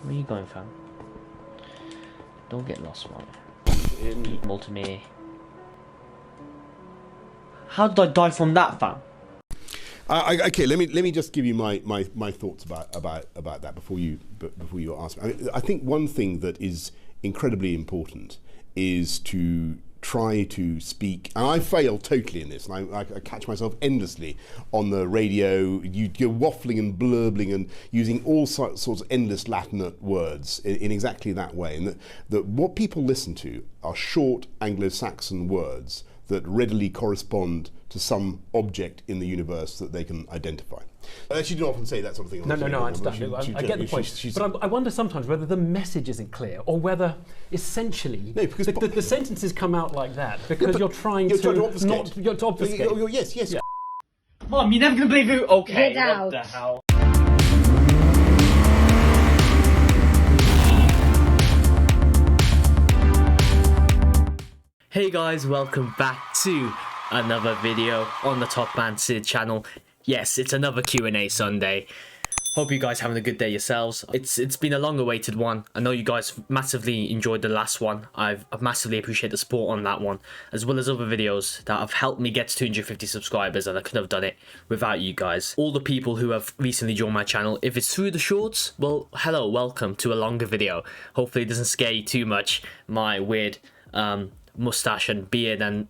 Where are you going, fam? Don't get lost, man. Multi-me. How did I die from that, fam? Okay, let me just give you my thoughts about that before you ask me. I think one thing that is incredibly important is to try to speak, and I fail totally in this, and I catch myself endlessly on the radio. You're waffling and blurbling and using all sorts of endless Latin words in exactly that way, and that what people listen to are short Anglo-Saxon words that readily correspond to some object in the universe that they can identify. She didn't often say that sort of thing. No, I understand. I get the point. But I wonder sometimes whether the message isn't clear, or whether essentially the sentences come out like that because you're trying to obfuscate. Yes. Yeah. Mom, you're never going to believe who... Okay, Get out. What the hell? Hey guys, welcome back to another video on the Top Man Sid channel. Yes, it's another Q&A Sunday. Hope you guys having a good day yourselves. It's been a long awaited one. I know you guys massively enjoyed the last one. I've massively appreciate the support on that one, as well as other videos that have helped me get to 250 subscribers, and I couldn't have done it without you guys. All the people who have recently joined my channel, if it's through the shorts, well, hello, welcome to a longer video. Hopefully it doesn't scare you too much, my weird mustache and beard and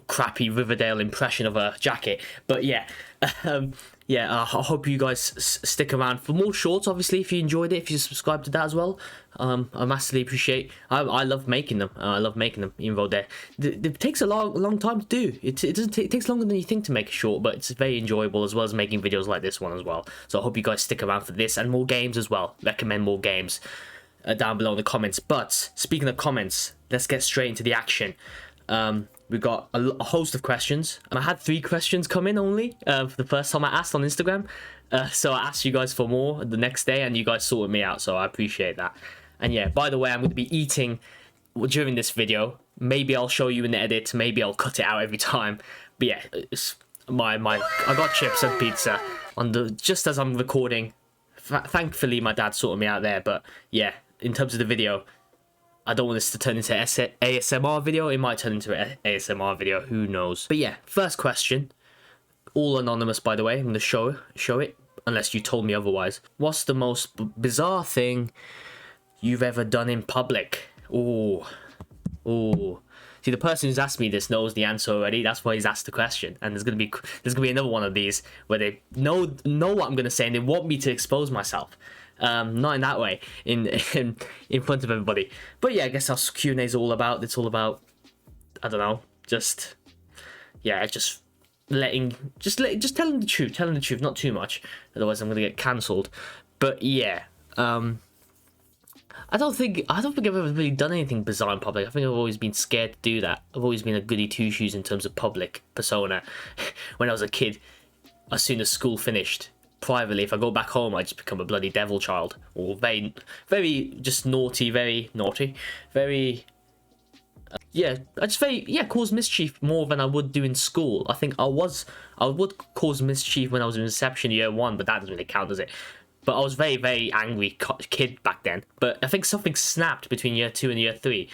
crappy Riverdale impression of a jacket. But yeah, I hope you guys stick around for more shorts. Obviously, if you enjoyed it, if you subscribe to that as well, I massively appreciate. I love making them. I love making them, even though it takes a long time to do. It takes longer than you think to make a short, but it's very enjoyable, as well as making videos like this one as well. So I hope you guys stick around for this and more games as well. Recommend more games down below in the comments. But speaking of comments, let's get straight into the action. We've got a host of questions, and I had 3 questions come in only for the first time I asked on Instagram. So I asked you guys for more the next day, and you guys sorted me out, so I appreciate that. And yeah, by the way, I'm going to be eating during this video. Maybe I'll show you in the edit, maybe I'll cut it out every time. But yeah, it's I got chips and pizza on just as I'm recording. Thankfully, my dad sorted me out there. But yeah, in terms of the video, I don't want this to turn into an ASMR video. It might turn into an ASMR video, who knows. But yeah, first question, all anonymous by the way. I'm going to show it, unless you told me otherwise. What's the most bizarre thing you've ever done in public? Oh. See, the person who's asked me this knows the answer already. That's why he's asked the question. And there's gonna be another one of these where they know what I'm gonna say and they want me to expose myself. Not in that way, in front of everybody. But yeah, I guess that's Q&A is all about. It's all about, I don't know, just telling the truth, not too much. Otherwise, I'm gonna get cancelled. But yeah, I don't think I've ever really done anything bizarre in public. I think I've always been scared to do that. I've always been a goody two shoes in terms of public persona. When I was a kid, as soon as school finished, privately, if I go back home, I just become a bloody devil child, or very just naughty, very cause mischief more than I would do in school. I think I would cause mischief when I was in reception year 1, but that doesn't really count, does it? But I was very angry kid back then. But I think something snapped between year 2 and year 3.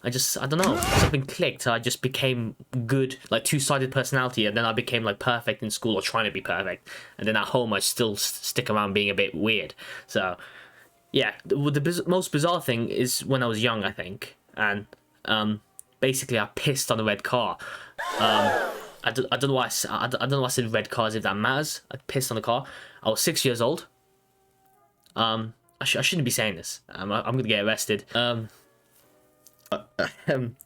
I don't know, something clicked. I just became good, like two-sided personality, and then I became like perfect in school, or trying to be perfect. And then at home, I still stick around being a bit weird. So yeah, the most bizarre thing is when I was young, I think, and basically I pissed on a red car. I don't know why I don't know why I said red cars, if that matters. I pissed on a car. I was 6 years old. I shouldn't be saying this. I'm gonna get arrested.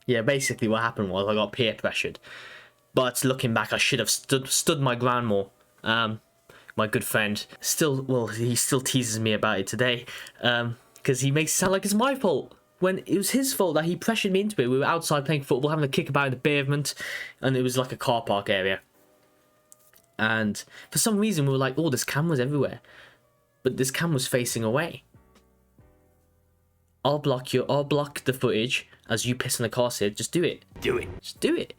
Yeah, basically what happened was I got peer pressured. But looking back, I should have stood my ground more. My good friend he still teases me about it today, because he makes it sound like it's my fault, when it was his fault that he pressured me into it. We were outside playing football, having a kick about in the pavement, and it was like a car park area. And for some reason we were like, oh, there's cameras everywhere. But this camera's facing away. I'll block the footage as you piss in the car, Sid. Just do it. Just do it.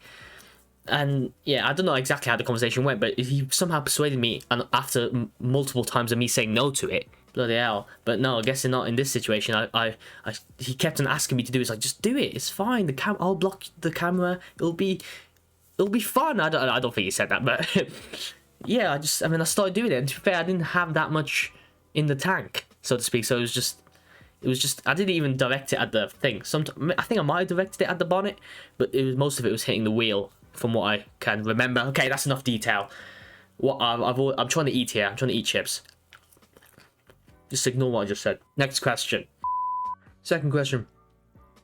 And yeah, I don't know exactly how the conversation went, but he somehow persuaded me, and after multiple times of me saying no to it, Bloody hell. But no, I guess not in this situation. He kept on asking me to do it. It's like, just do it. It's fine. I'll block the camera. It'll be fun. I don't think he said that, but yeah, I mean, I started doing it. And to be fair, I didn't have that much in the tank, so to speak. So it was just, I didn't even direct it at the thing. I think I might have directed it at the bonnet, but most of it was hitting the wheel, from what I can remember. Okay, that's enough detail. I'm trying to eat here. I'm trying to eat chips. Just ignore what I just said. Next question. Second question.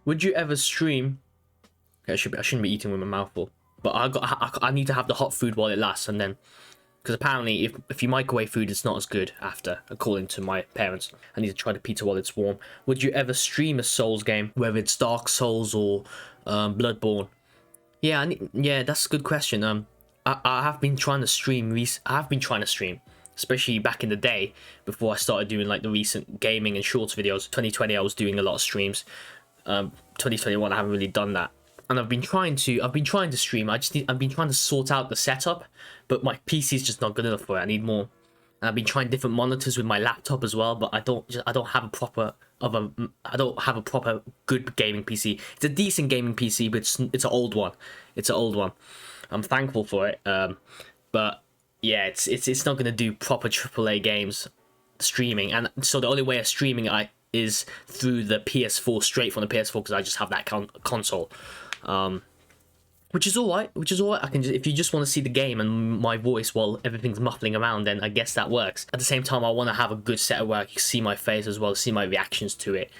Would you ever stream? Okay, I shouldn't be eating with my mouth full, but I need to have the hot food while it lasts, and then, because apparently if you microwave food, it's not as good after, according to my parents. I need to try the pizza while it's warm. Would you ever stream a Souls game, whether it's Dark Souls or Bloodborne? Yeah, that's a good question. I have been trying to stream. Especially back in the day, before I started doing like the recent gaming and shorts videos. 2020, I was doing a lot of streams. 2021, I haven't really done that, and I've been trying to stream. I've been trying to sort out the setup, but my PC is just not good enough for it. I need more. And I've been trying different monitors with my laptop as well, but I don't have a proper good gaming PC. It's a decent gaming PC, but it's an old one. It's an old one. I'm thankful for it, but yeah, it's not gonna do proper AAA games streaming, and so the only way of streaming is through the PS4, straight from the PS4, because I just have that console, which is alright. I can if you just want to see the game and my voice while everything's muffling around, then I guess that works. At the same time, I want to have a good setup where I can see my face as well, see my reactions to it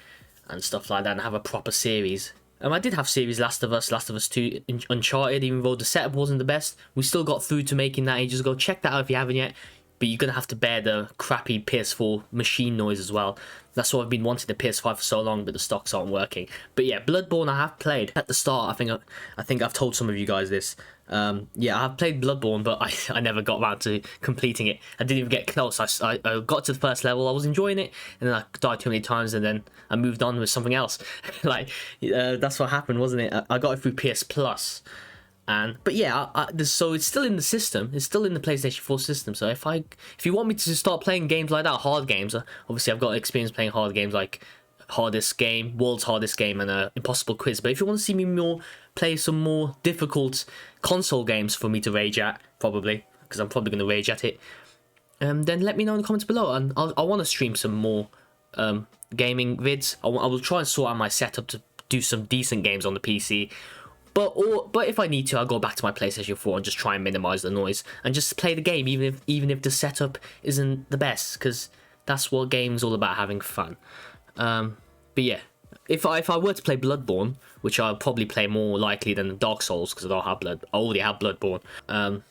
and stuff like that, and have a proper series. I did have series Last of Us 2, Uncharted, even though the setup wasn't the best. We still got through to making that ages ago. Check that out if you haven't yet. But you're going to have to bear the crappy PS4 machine noise as well. That's why I've been wanting the PS5 for so long, but the stocks aren't working. But yeah, Bloodborne I have played. At the start, I think I've told some of you guys this. Yeah, I've played Bloodborne, but I never got around to completing it. I didn't even get close. I got to the first level, I was enjoying it, and then I died too many times, and then I moved on with something else. Like, that's what happened, wasn't it? I got it through PS Plus. But yeah, so it's still in the system. It's still in the PlayStation 4 system. So if you want me to start playing games like that, hard games, obviously I've got experience playing hard games like Hardest Game, World's Hardest Game, and Impossible Quiz. But if you want to see me play some more difficult console games for me to rage at, probably, because I'm probably going to rage at it, then let me know in the comments below, and I want to stream some more gaming vids. I will try and sort out my setup to do some decent games on the PC. But if I need to, I'll go back to my PlayStation 4 and just try and minimize the noise and just play the game, even if the setup isn't the best, because that's what game's all about, having fun. But yeah, if I were to play Bloodborne, which I'll probably play more likely than Dark Souls, because I already have Bloodborne,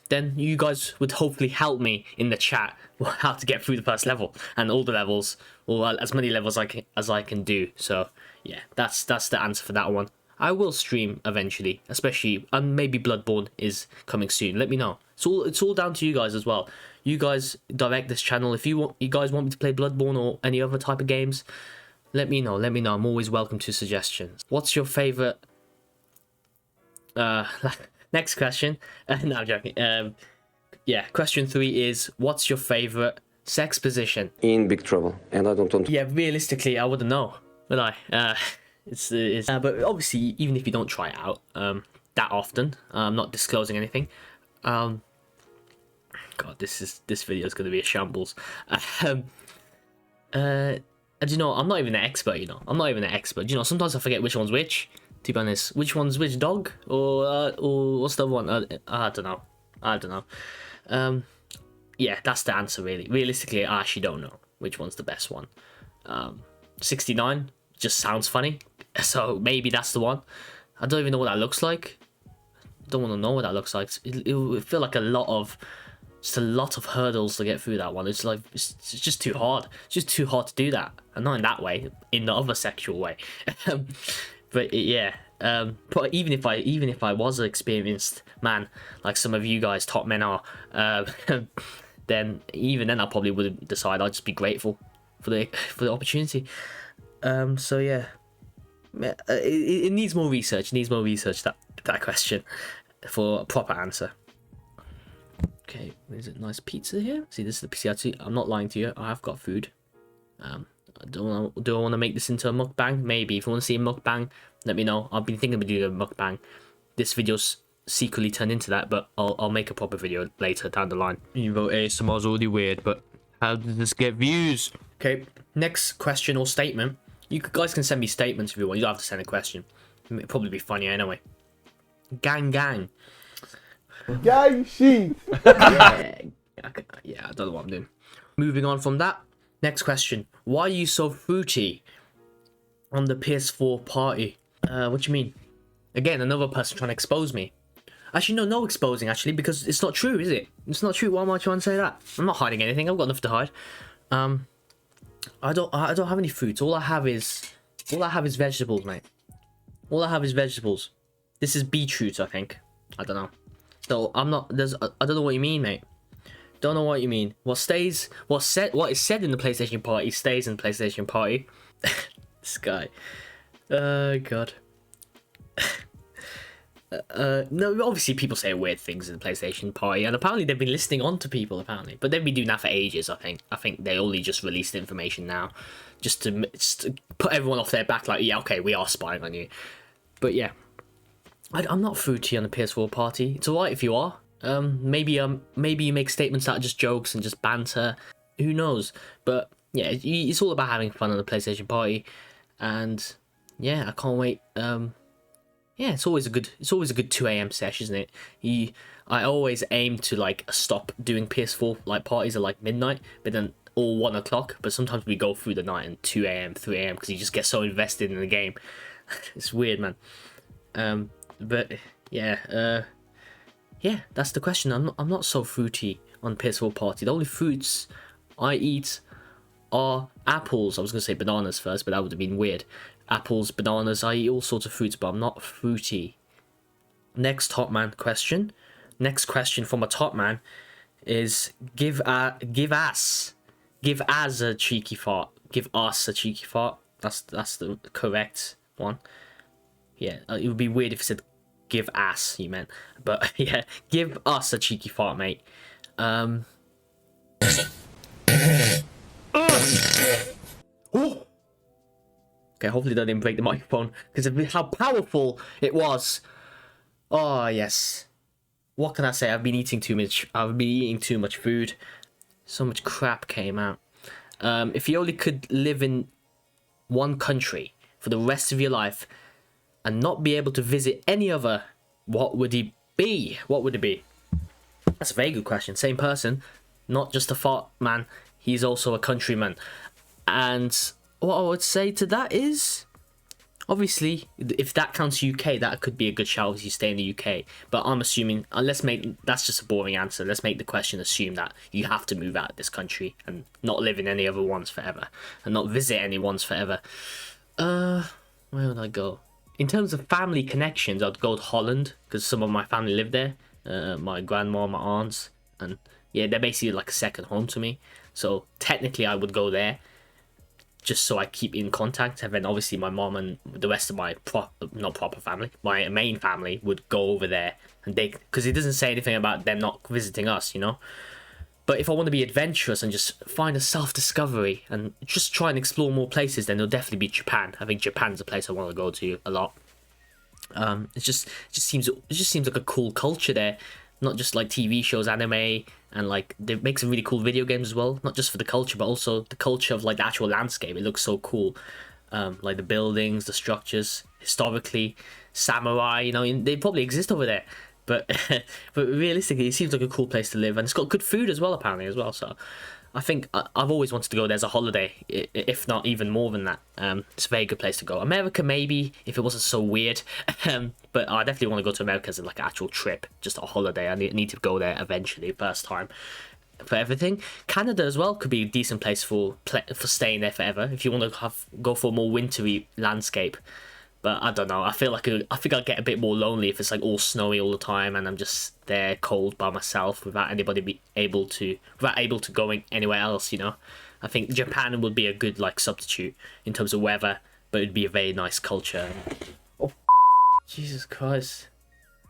then you guys would hopefully help me in the chat how to get through the first level and all the levels, or as many levels as I can do. So yeah, that's the answer for that one. I will stream eventually, especially, and maybe Bloodborne is coming soon. Let me know. It's all down to you guys as well. You guys direct this channel. If you guys want me to play Bloodborne or any other type of games, let me know. I'm always welcome to suggestions. What's your favorite? Next question. No, I'm joking. Yeah, question 3 is, what's your favorite sex position? In big trouble, and I don't want. Yeah, realistically, I wouldn't know, would I? But obviously, even if you don't try it out that often, I'm not disclosing anything. God, this video is going to be a shambles. And you know, I'm not even an expert. I'm not even an expert. You know, sometimes I forget which one's which. To be honest, which one's which dog, or what's the other one? I don't know. Yeah, that's the answer. Really, realistically, I actually don't know which one's the best one. 69 just sounds funny. So maybe that's the one. I don't even know what that looks like. Don't want to know what that looks like. It would feel like a lot of hurdles to get through that one. It's like it's just too hard. It's just too hard to do that, and not in that way, in the other sexual way. But yeah, but even if I was an experienced man, like some of you guys top men are, then even then I probably wouldn't decide. I'd just be grateful for the opportunity. So yeah. It needs more research. That question for a proper answer. Okay, is it nice pizza here? See, this is the pizza. I'm not lying to you. I have got food. Do I want to make this into a mukbang? Maybe. If you want to see a mukbang, let me know. I've been thinking of doing a mukbang. This video's secretly turned into that, but I'll make a proper video later down the line. You vote ASMR's already weird, but how does this get views? Okay, next question or statement. You guys can send me statements if you want. You don't have to send a question. It'll probably be funny anyway. Gang gang. Gang sheet. Yeah, I don't know what I'm doing. Moving on from that. Next question. Why are you so fruity on the PS4 party? What do you mean? Again, another person trying to expose me. Actually, no exposing, actually, because it's not true, is it? It's not true. Why am I trying to say that? I'm not hiding anything. I've got nothing to hide. I don't have any fruits. All I have is vegetables, mate. All I have is vegetables. This is beetroot, I think. I don't know. So I'm not. I don't know what you mean, mate. Don't know what you mean. What is said in the PlayStation party stays in the PlayStation party. This guy. Oh god. No, obviously people say weird things in the PlayStation party, and apparently they've been listening on to people, apparently. But they've been doing that for ages, I think. I think they only just released the information now, just to put everyone off their back, like, yeah, okay, we are spying on you. But yeah, I'm not fruity on the PS4 party. It's alright if you are. Maybe you make statements that are just jokes and just banter. Who knows? But yeah, it's all about having fun on the PlayStation party, and yeah, I can't wait. Yeah, it's always a good 2 a.m. sesh, isn't it? I always aim to like stop doing PS4 like parties at like midnight, but then or 1 o'clock. But sometimes we go through the night and 2 a.m., 3 a.m. because you just get so invested in the game. It's weird, man. But yeah, yeah, that's the question. I'm not so fruity on PS4 party. The only fruits I eat are apples. I was gonna say bananas first, but that would have been weird. Apples, bananas, I eat all sorts of fruits, but I'm not fruity. Next top man question. Next question from a top man is give us a cheeky fart. Give us a cheeky fart. That's the correct one. Yeah, it would be weird if it said give ass, you meant. But yeah, give us a cheeky fart, mate. Oh. Okay, hopefully that didn't break the microphone because of how powerful it was. Oh yes. What can I say? I've been eating too much food. So much crap came out. If you only could live in one country for the rest of your life and not be able to visit any other, what would it be? What would it be? That's a very good question. Same person, not just a fart man. He's also a countryman. And what I would say to that is, obviously, if that counts UK, that could be a good shout if you stay in the UK. But I'm assuming, that's just a boring answer. Let's make the question assume that you have to move out of this country and not live in any other ones forever, and not visit any ones forever. Where would I go? In terms of family connections, I'd go to Holland because some of my family live there. My grandma, my aunts, and yeah, they're basically like a second home to me. So technically, I would go there, just so I keep in contact. And then obviously my mom and the rest of my not proper family, my main family would go over there, and because it doesn't say anything about them not visiting us, you know. But if I want to be adventurous and just find a self-discovery and just try and explore more places, then it'll definitely be Japan. I think Japan's a place I want to go to a lot. It just seems like a cool culture there. Not just like TV shows, anime, and like they make some really cool video games as well. Not just for the culture, but also the culture of like the actual landscape. It looks so cool, like the buildings, the structures, historically, samurai. You know, they probably exist over there. But but realistically, it seems like a cool place to live, and it's got good food as well, apparently as well. So I think I've always wanted to go there as a holiday, if not even more than that. It's a very good place to go. America, maybe, if it wasn't so weird. But I definitely want to go to America as like an actual trip, just a holiday. I need to go there eventually, first time for everything. Canada as well could be a decent place for staying there forever if you want to go for a more wintry landscape. But I don't know. I think I'll get a bit more lonely if it's like all snowy all the time and I'm just there cold by myself without anybody able to going anywhere else. You know, I think Japan would be a good like substitute in terms of weather, but it'd be a very nice culture. Oh, Jesus Christ.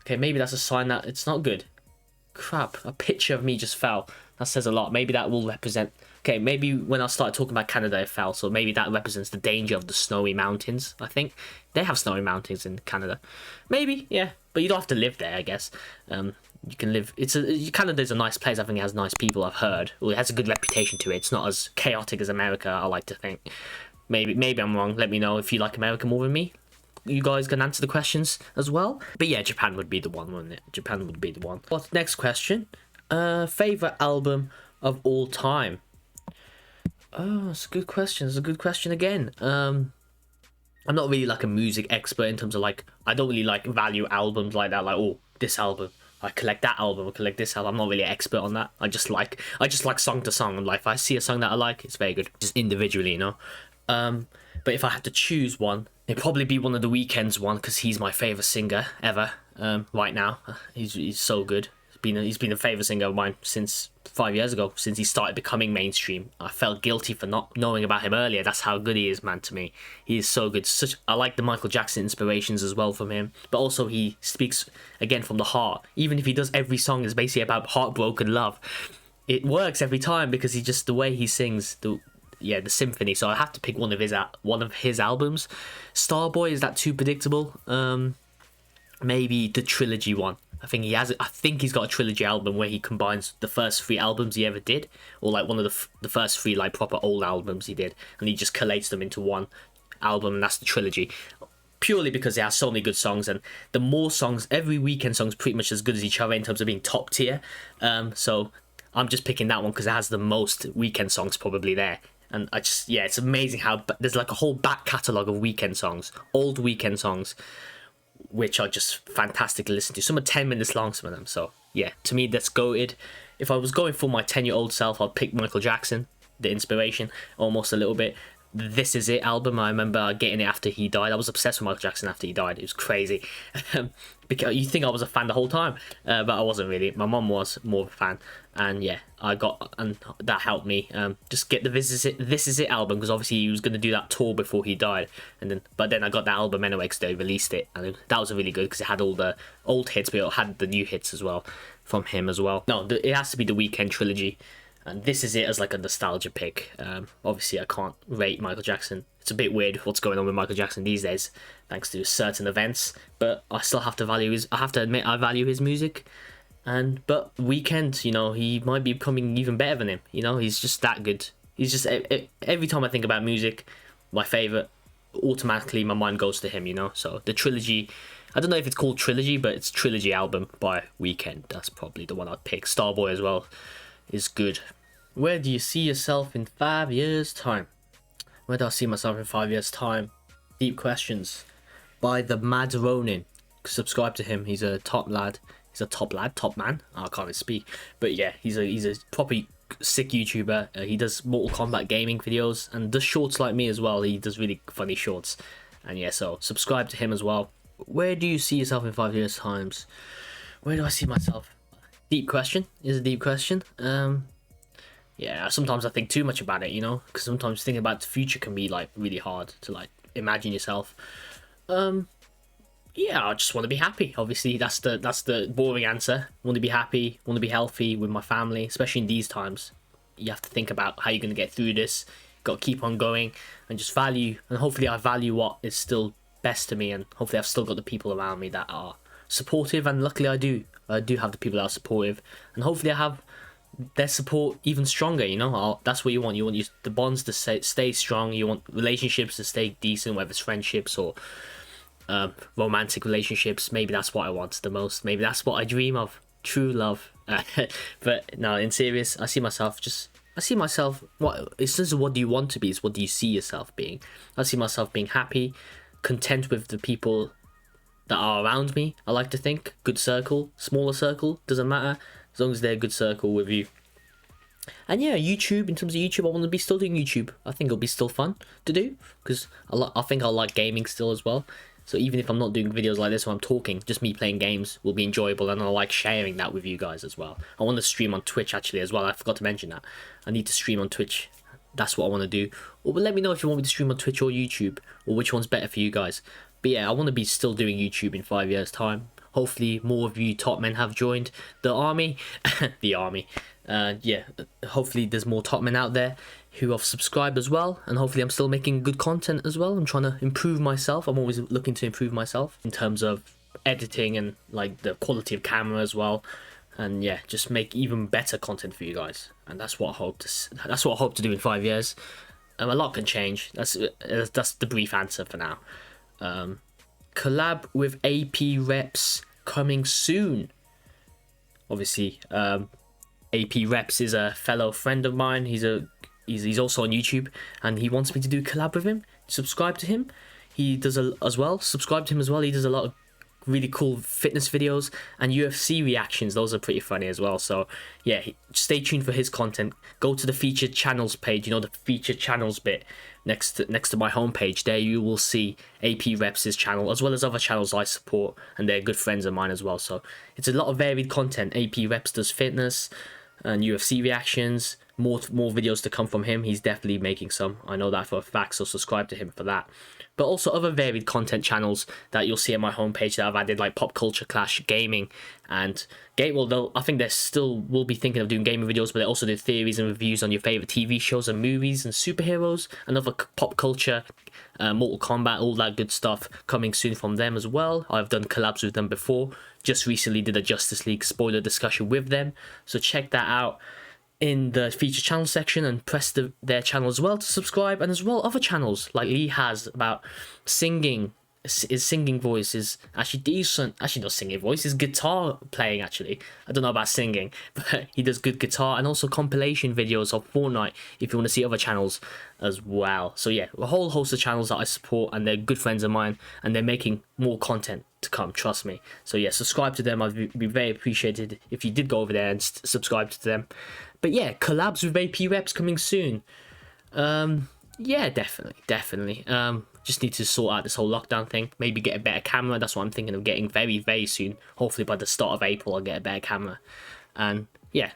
Okay, maybe that's a sign that it's not good. Crap, a picture of me just fell. That says a lot. Maybe that will represent Okay, maybe when I started talking about Canada, it fell. So maybe that represents the danger of the snowy mountains. I think they have snowy mountains in Canada. Maybe, yeah, but you don't have to live there, I guess. You can live. Canada's a nice place. I think it has nice people. I've heard. Well, it has a good reputation to it. It's not as chaotic as America, I like to think. Maybe I'm wrong. Let me know if you like America more than me. You guys can answer the questions as well. But yeah, Japan would be the one, wouldn't it? Japan would be the one. What's next question? Favorite album of all time? Oh, it's a good question. It's a good question again. I'm not really like a music expert in terms of like, I don't really like value albums like that. Like, oh, this album, I collect that album, I collect this album. I'm not really an expert on that. I just like song to song. I'm like, if I see a song that I like, it's very good, just individually, you know. But if I had to choose one, it'd probably be one of the Weeknd's one, because he's my favorite singer ever. Right now, he's so good. He's been a favorite singer of mine since 5 years ago, since he started becoming mainstream. I felt guilty for not knowing about him earlier. That's how good he is, man, to me. He is so good. I like the Michael Jackson inspirations as well from him, but also he speaks, again, from the heart. Even if he does every song is basically about heartbroken love, it works every time, because he just, the way he sings, the symphony. So I have to pick one of his albums. Starboy, is that too predictable? Maybe the trilogy one. I think he's got a trilogy album where he combines the first 3 albums he ever did, or like one of the first 3 like proper old albums he did, and he just collates them into one album, and that's the trilogy. Purely because it has so many good songs, and the more songs, every Weeknd song's pretty much as good as each other in terms of being top tier. So I'm just picking that one because it has the most Weeknd songs probably there. And it's amazing how there's like a whole back catalogue of Weeknd songs, old Weeknd songs, which are just fantastic to listen to. Some are 10 minutes long, some of them. So yeah, to me, that's goated. If I was going for my 10-year-old self, I'd pick Michael Jackson, the inspiration, almost a little bit. This Is It album, I remember getting it after he died. I was obsessed with Michael Jackson after he died. It was crazy. Because you think I was a fan the whole time, but I wasn't really. My mum was more of a fan, and yeah, and that helped me just get the This Is It album, because obviously he was going to do that tour before he died, but then I got that album anyway because they released it, and that was really good because it had all the old hits, but it had the new hits as well from him as well. No, it has to be the Weeknd trilogy. And This Is It as like a nostalgia pick. Obviously, I can't rate Michael Jackson. It's a bit weird what's going on with Michael Jackson these days, thanks to certain events. But I still have to I have to admit, I value his music. But Weeknd, you know, he might be becoming even better than him. You know, he's just that good. He's just, every time I think about music, my favorite, automatically my mind goes to him. You know, so the trilogy. I don't know if it's called trilogy, but it's trilogy album by Weeknd. That's probably the one I'd pick. Starboy as well is good. Where do you see yourself in 5 years' time? Where do I see myself in 5 years' time? Deep questions. By the Mad Ronin. Subscribe to him. He's a top lad. He's a top man. Oh, I can't even speak. But yeah, he's a proper sick YouTuber. He does Mortal Kombat gaming videos and does shorts like me as well. He does really funny shorts. And yeah, so subscribe to him as well. Where do you see yourself in 5 years' times? Where do I see myself? Deep question. Is a deep question. Yeah, sometimes I think too much about it, you know, because sometimes thinking about the future can be like really hard to like imagine yourself. Yeah, I just want to be happy. Obviously, that's the boring answer. Want to be happy, want to be healthy with my family, especially in these times. You have to think about how you're going to get through this. Got to keep on going and just value, and hopefully I value what is still best to me, and hopefully I've still got the people around me that are supportive, and luckily I do have the people that are supportive, and hopefully I have their support even stronger. You know, that's what you want. You want the bonds to stay strong. You want relationships to stay decent, whether it's friendships or romantic relationships. Maybe that's what I want the most. Maybe that's what I dream of, true love. But no, in serious, I see myself it's just what do you want to be, it's what do you see yourself being. I see myself being happy, content with the people that are around me. I like to think good circle, smaller circle, doesn't matter, as long as they're a good circle with you. And yeah, YouTube, in terms of YouTube, I want to be still doing YouTube. I think it'll be still fun to do, because I think I'll like gaming still as well. So even if I'm not doing videos like this where I'm talking, just me playing games will be enjoyable, and I like sharing that with you guys as well. I want to stream on Twitch actually as well. I forgot to mention that. I need to stream on Twitch. That's what I want to do. Or let me know if you want me to stream on Twitch or YouTube, or which one's better for you guys. But yeah, I want to be still doing YouTube in 5 years' time. Hopefully more of you top men have joined the army. The army. Yeah, hopefully there's more top men out there who have subscribed as well, and hopefully I'm still making good content as well. I'm trying to improve myself. I'm always looking to improve myself in terms of editing and like the quality of camera as well, and yeah, just make even better content for you guys. And that's what I hope to do in 5 years. A lot can change. That's the brief answer for now. Collab with AP Reps coming soon. Obviously, AP Reps is a fellow friend of mine. He's also on YouTube, and he wants me to do collab with him. Subscribe to him. He does as well. Subscribe to him as well. He does a lot of really cool fitness videos and UFC reactions. Those are pretty funny as well. So yeah, stay tuned for his content. Go to the featured channels page. You know, the featured channels bit next to my homepage. There you will see AP Reps' channel as well as other channels I support, and they're good friends of mine as well. So it's a lot of varied content. AP Reps does fitness and UFC reactions. More videos to come from him. He's definitely making some. I know that for a fact, so subscribe to him for that. But also other varied content channels that you'll see on my homepage that I've added, like Pop Culture Clash, Gaming, and well, I think they still will be thinking of doing gaming videos, but they also do theories and reviews on your favorite TV shows and movies and superheroes and other pop culture, Mortal Kombat, all that good stuff coming soon from them as well. I've done collabs with them before. Just recently did a Justice League spoiler discussion with them, so check that out in the feature channel section, and press their channel as well to subscribe. And as well other channels like Lee has about singing. His singing voice is actually decent. Actually not singing voice, his guitar playing actually. I don't know about singing, but he does good guitar, and also compilation videos of Fortnite if you want to see other channels as well. So yeah, a whole host of channels that I support, and they're good friends of mine, and they're making more content to come, trust me. So yeah, subscribe to them. I'd be very appreciated if you did go over there and subscribe to them. But yeah, collabs with AP Reps coming soon. Yeah, definitely. Just need to sort out this whole lockdown thing. Maybe get a better camera. That's what I'm thinking of getting very, very soon. Hopefully by the start of April, I'll get a better camera. And yeah,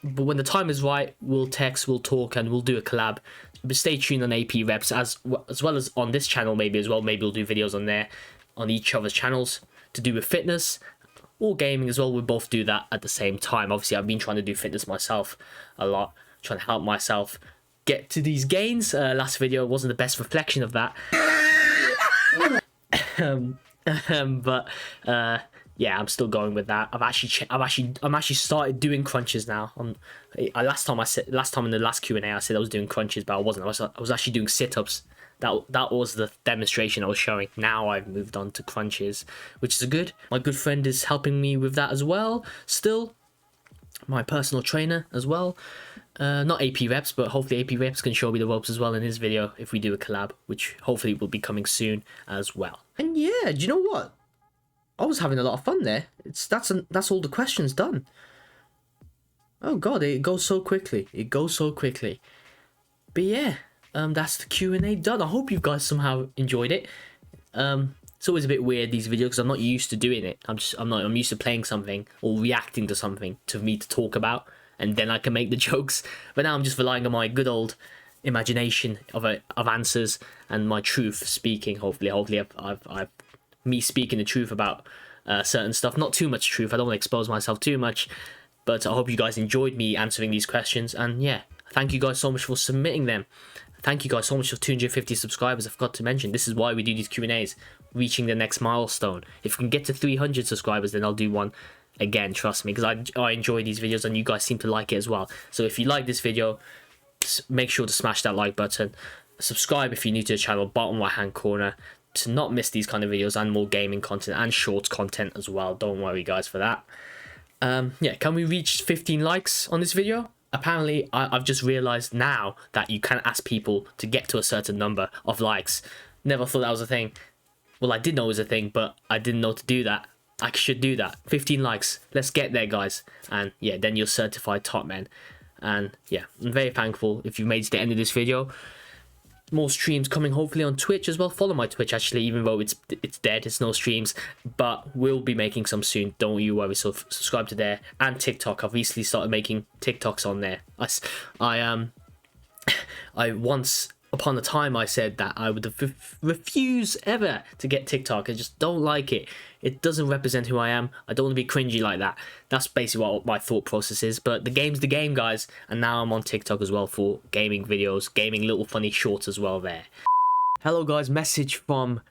but when the time is right, we'll text, we'll talk, and we'll do a collab. But stay tuned on AP Reps as well as on this channel maybe as well. Maybe we'll do videos on there, on each other's channels to do with fitness or gaming as well. We'll both do that at the same time. Obviously, I've been trying to do fitness myself a lot, trying to help myself get to these gains. Last video wasn't the best reflection of that. But yeah, I'm still going with that. I'm actually started doing crunches now. Last time in the last Q&A I said I was doing crunches, but I wasn't. I was actually doing sit-ups. That was the demonstration I was showing. Now I've moved on to crunches, which is good. My good friend is helping me with that as well. Still, my personal trainer as well. Not AP Reps, but hopefully AP Reps can show me the ropes as well in his video if we do a collab, which hopefully will be coming soon as well. And yeah, do you know what? I was having a lot of fun there. That's all the questions done. Oh god, it goes so quickly. But yeah, that's the Q&A done. I hope you guys somehow enjoyed it. It's always a bit weird, these videos, because I'm not used to doing it. I'm used to playing something or reacting to something for me to talk about, and then I can make the jokes. But now I'm just relying on my good old imagination of answers and my truth speaking. Hopefully I've me speaking the truth about certain stuff. Not too much truth. I don't want to expose myself too much, but I hope you guys enjoyed me answering these questions. And yeah, thank you guys so much for submitting them. Thank you guys so much for 250 subscribers. I forgot to mention, this is why we do these Q&As, reaching the next milestone. If we can get to 300 subscribers, then I'll do one again, trust me, because I enjoy these videos and you guys seem to like it as well. So if you like this video, make sure to smash that like button. Subscribe if you're new to the channel, bottom right hand corner, to not miss these kind of videos and more gaming content and shorts content as well. Don't worry guys for that. Yeah, can we reach 15 likes on this video? Apparently I've just realized now that you can ask people to get to a certain number of likes. Never thought that was a thing. Well, I did know it was a thing, but I didn't know to do that. I should do that. 15 likes. Let's get there, guys. And yeah, then you're certified top men. And yeah, I'm very thankful if you've made it to the end of this video. More streams coming hopefully on Twitch as well. Follow my Twitch actually, even though it's dead, it's no streams, but we'll be making some soon, don't you worry. So subscribe to there. And TikTok, I've recently started making TikToks on there. I once upon the time I said that I would refuse ever to get TikTok. I just don't like it. It doesn't represent who I am. I don't want to be cringy like that. That's basically what my thought process is. But the game's the game, guys. And now I'm on TikTok as well for gaming videos, gaming little funny shorts as well there. Hello guys, message from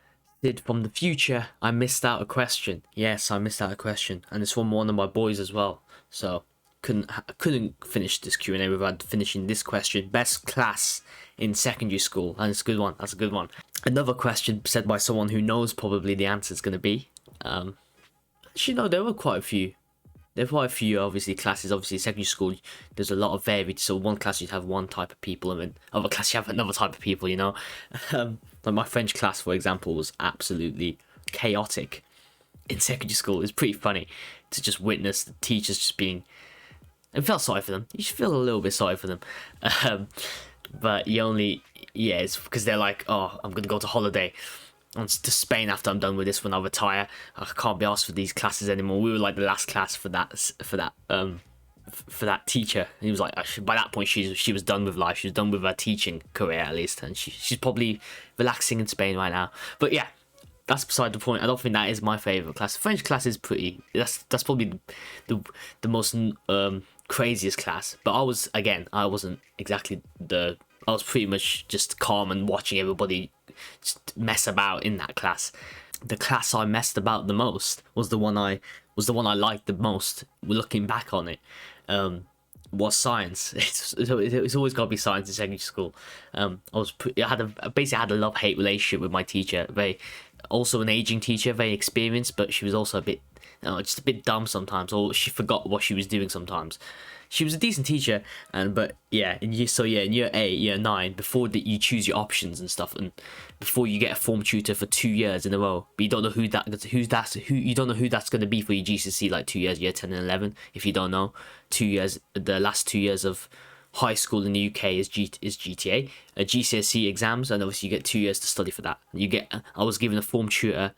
Sid from the future. I missed out a question. Yes, I missed out a question. And it's from one of my boys as well. So couldn't finish this Q&A without finishing this question. Best class in secondary school, and it's a good one. That's a good one. Another question said by someone who knows probably the answer is going to be. Actually, no, there were quite a few. There were quite a few, obviously, classes. Obviously, secondary school, there's a lot of varied. So one class you'd have one type of people, and then other class you have another type of people. You know, like my French class, for example, was absolutely chaotic in secondary school. It was pretty funny to just witness the teachers just being. I felt sorry for them. You should feel a little bit sorry for them. But you only, yeah, it's because they're like, oh, I'm going to go to holiday to Spain after I'm done with this when I retire. I can't be asked for these classes anymore. We were like the last class for that teacher. And he was like, by that point, she was done with life. She was done with her teaching career at least. And she's probably relaxing in Spain right now. But yeah, that's beside the point. I don't think that is my favourite class. French class is pretty, that's probably the most craziest class. But I wasn't exactly I was pretty much just calm and watching everybody just mess about in that class. The class I messed about the most was the one I liked the most. Looking back on it, was science. It's always got to be science in secondary school. I basically had a love-hate relationship with my teacher. Also an aging teacher, very experienced, but she was also just a bit dumb sometimes, or she forgot what she was doing sometimes. She was a decent teacher, in year 8, year 9, before that you choose your options and stuff, and before you get a form tutor for 2 years in a row, but you don't know who that's going to be for your GCSE, like 2 years, year 10 and 11. If you don't know, 2 years, the last 2 years of high school in the UK is GTA, GCSE exams, and obviously you get 2 years to study for that. I was given a form tutor,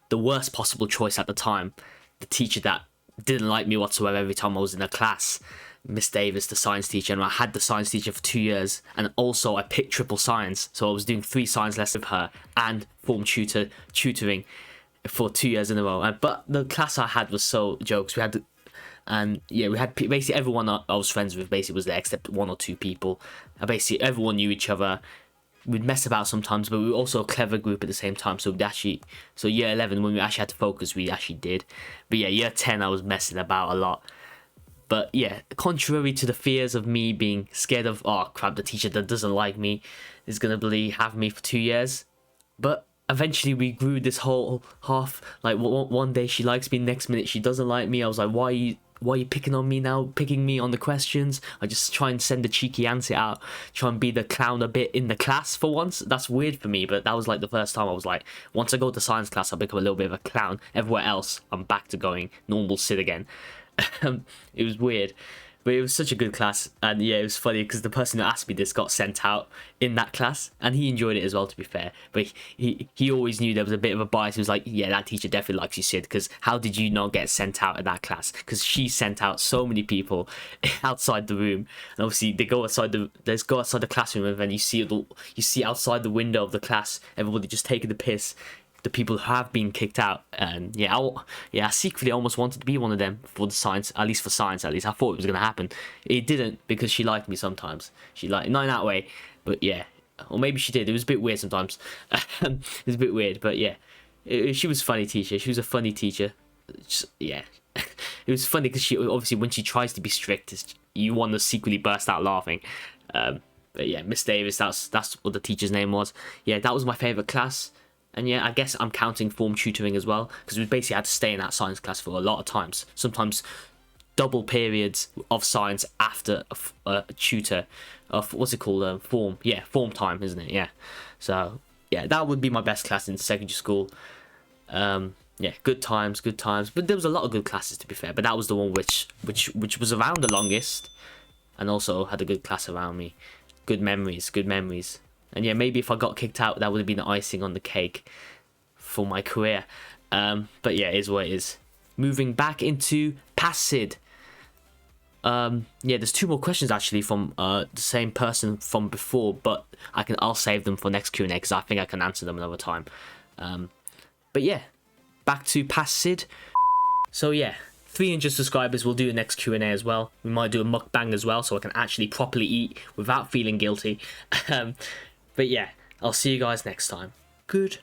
the worst possible choice at the time, the teacher that didn't like me whatsoever every time I was in a class, Miss Davis, the science teacher, and I had the science teacher for 2 years, and also I picked triple science, so I was doing 3 science lessons with her and form tutoring for 2 years in a row. But the class I had was so jokes. We had basically everyone I was friends with basically was there except 1 or 2 people. Basically everyone knew each other. We'd mess about sometimes, but we were also a clever group at the same time. So year 11, when we actually had to focus, we actually did. But yeah, year 10, I was messing about a lot. But yeah, contrary to the fears of me being scared of, oh crap, the teacher that doesn't like me is going to have me for 2 years. But eventually we grew this whole half, like one day she likes me, next minute she doesn't like me. I was like, why are you picking on me now, picking me on the questions? I just try and send a cheeky answer out, try and be the clown a bit in the class for once. That's weird for me, but that was like the first time I was like, once I go to science class, I'll become a little bit of a clown. Everywhere else, I'm back to going normal Sid again. It was weird, but it was such a good class. And yeah, it was funny because the person who asked me this got sent out in that class, and he enjoyed it as well, to be fair. But he always knew there was a bit of a bias. He was like, yeah, that teacher definitely likes you, Sid, because how did you not get sent out of that class? Because she sent out so many people outside the room, and obviously they go outside the classroom, and then you see outside the window of the class everybody just taking the piss, the people who have been kicked out. And I secretly almost wanted to be one of them for science. I thought it was gonna happen. It didn't, because she liked me sometimes. She liked, not in that way, but yeah, or maybe she did. It was a bit weird sometimes. It was a bit weird, but yeah, she was a funny teacher. She was a funny teacher. It was funny because she obviously, when she tries to be strict, you want to secretly burst out laughing. But yeah, Miss Davis, that's what the teacher's name was. Yeah, that was my favourite class. And yeah, I guess I'm counting form tutoring as well, because we basically had to stay in that science class for a lot of times. Sometimes double periods of science after a tutor. What's it called? Form. Yeah, form time, isn't it? Yeah. So yeah, that would be my best class in secondary school. Yeah, good times. But there was a lot of good classes, to be fair. But that was the one which was around the longest, and also had a good class around me. Good memories. And yeah, maybe if I got kicked out, that would have been the icing on the cake for my career. But yeah, it is what it is. Moving back into Past Sid. yeah, there's 2 more questions actually from the same person from before, but I'll save them for next Q&A because I think I can answer them another time. But yeah, back to past Sid. So yeah, 300 subscribers, we'll do a next Q&A as well. We might do a mukbang as well, so I can actually properly eat without feeling guilty. But yeah, I'll see you guys next time. Good